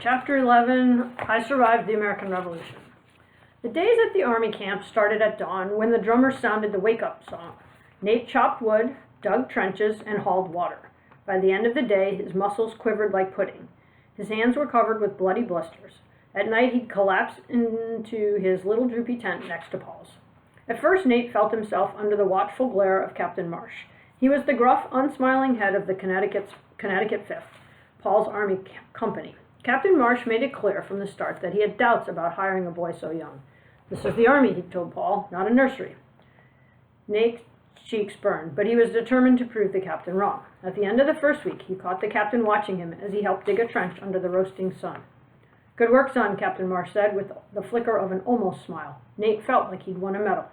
Chapter 11, I Survived the American Revolution. The days at the army camp started at dawn when the drummer sounded the wake-up song. Nate chopped wood, dug trenches, and hauled water. By the end of the day, his muscles quivered like pudding. His hands were covered with bloody blisters. At night, he'd collapse into his little droopy tent next to Paul's. At first, Nate felt himself under the watchful glare of Captain Marsh. He was the gruff, unsmiling head of the Connecticut 5th, Paul's Army Company. Captain Marsh made it clear from the start that he had doubts about hiring a boy so young. This is the Army, he told Paul, not a nursery. Nate's cheeks burned, but he was determined to prove the captain wrong. At the end of the first week, he caught the captain watching him as he helped dig a trench under the roasting sun. "Good work, son," Captain Marsh said, with the flicker of an almost smile. Nate felt like he'd won a medal.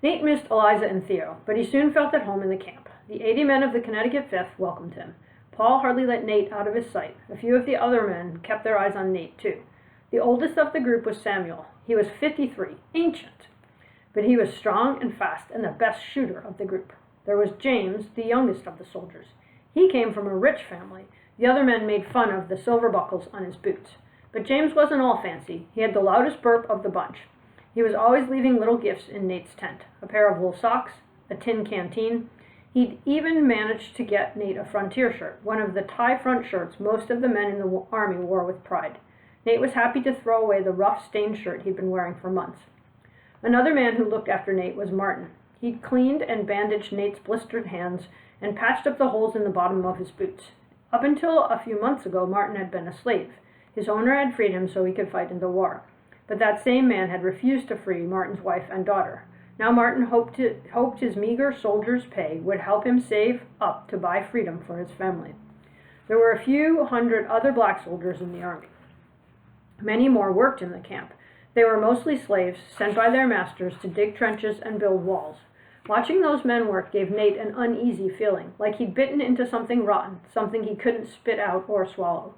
Nate missed Eliza and Theo, but he soon felt at home in the camp. The 80 men of the Connecticut 5th welcomed him. Paul hardly let Nate out of his sight. A few of the other men kept their eyes on Nate, too. The oldest of the group was Samuel. He was 53, ancient, but he was strong and fast and the best shooter of the group. There was James, the youngest of the soldiers. He came from a rich family. The other men made fun of the silver buckles on his boots. But James wasn't all fancy. He had the loudest burp of the bunch. He was always leaving little gifts in Nate's tent, a pair of wool socks, a tin canteen. He'd even managed to get Nate a frontier shirt, one of the tie front shirts most of the men in the Army wore with pride. Nate was happy to throw away the rough, stained shirt he'd been wearing for months. Another man who looked after Nate was Martin. He'd cleaned and bandaged Nate's blistered hands and patched up the holes in the bottom of his boots. Up until a few months ago, Martin had been a slave. His owner had freed him so he could fight in the war. But that same man had refused to free Martin's wife and daughter. Now Martin hoped his meager soldier's pay would help him save up to buy freedom for his family. There were a few hundred other black soldiers in the army. Many more worked in the camp. They were mostly slaves, sent by their masters to dig trenches and build walls. Watching those men work gave Nate an uneasy feeling, like he'd bitten into something rotten, something he couldn't spit out or swallow.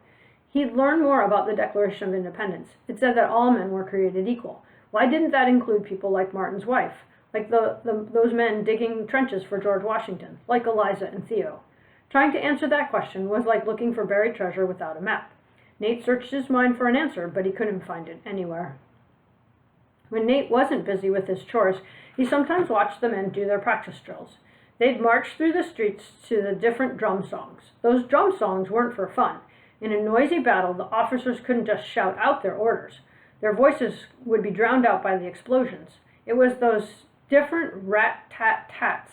He'd learned more about the Declaration of Independence. It said that all men were created equal. Why didn't that include people like Martin's wife? Like those men digging trenches for George Washington, like Eliza and Theo? Trying to answer that question was like looking for buried treasure without a map. Nate searched his mind for an answer, but he couldn't find it anywhere. When Nate wasn't busy with his chores, he sometimes watched the men do their practice drills. They'd march through the streets to the different drum songs. Those drum songs weren't for fun. In a noisy battle, the officers couldn't just shout out their orders. Their voices would be drowned out by the explosions. It was those different rat-tat-tats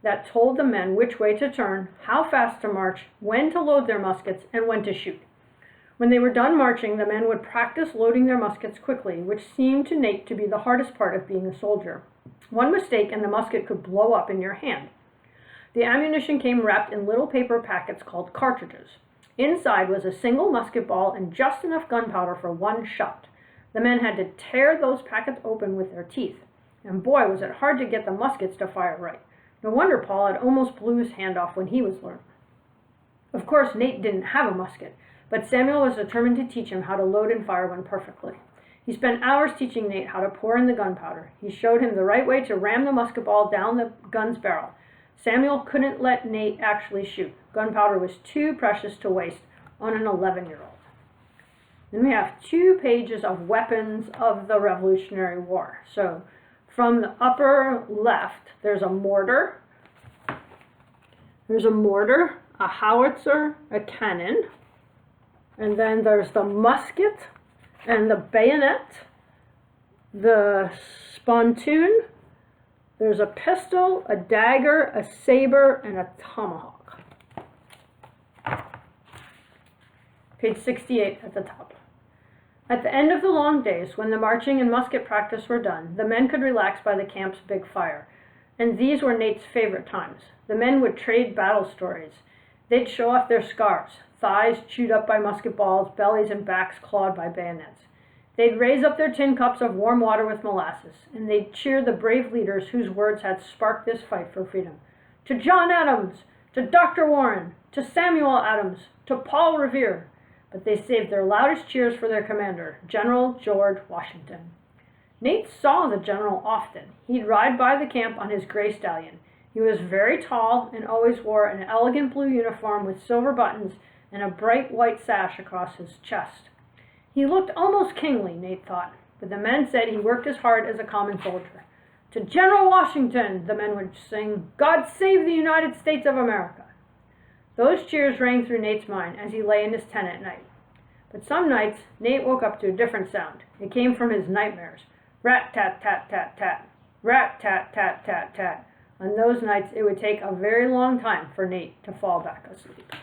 that told the men which way to turn, how fast to march, when to load their muskets, and when to shoot. When they were done marching, the men would practice loading their muskets quickly, which seemed to Nate to be the hardest part of being a soldier. One mistake and the musket could blow up in your hand. The ammunition came wrapped in little paper packets called cartridges. Inside was a single musket ball and just enough gunpowder for one shot. The men had to tear those packets open with their teeth. And boy, was it hard to get the muskets to fire right. No wonder Paul had almost blew his hand off when he was learning. Of course, Nate didn't have a musket, but Samuel was determined to teach him how to load and fire one perfectly. He spent hours teaching Nate how to pour in the gunpowder. He showed him the right way to ram the musket ball down the gun's barrel. Samuel couldn't let Nate actually shoot. Gunpowder was too precious to waste on an 11-year-old. Then we have 2 pages of weapons of the Revolutionary War. So from the upper left, there's a mortar, a howitzer, a cannon, and then there's the musket and the bayonet, the spontoon, there's a pistol, a dagger, a saber, and a tomahawk. Page 68 at the top. At the end of the long days, when the marching and musket practice were done, the men could relax by the camp's big fire. And these were Nate's favorite times. The men would trade battle stories. They'd show off their scars, thighs chewed up by musket balls, bellies and backs clawed by bayonets. They'd raise up their tin cups of warm water with molasses, and they'd cheer the brave leaders whose words had sparked this fight for freedom. To John Adams, to Dr. Warren, to Samuel Adams, to Paul Revere. But they saved their loudest cheers for their commander, General George Washington. Nate saw the general often. He'd ride by the camp on his gray stallion. He was very tall and always wore an elegant blue uniform with silver buttons and a bright white sash across his chest. He looked almost kingly, Nate thought, but the men said he worked as hard as a common soldier. "To General Washington," the men would sing, "God save the United States of America." Those cheers rang through Nate's mind as he lay in his tent at night. But some nights, Nate woke up to a different sound. It came from his nightmares. Rat-tat-tat-tat-tat. Rat-tat-tat-tat-tat. On those nights, it would take a very long time for Nate to fall back asleep.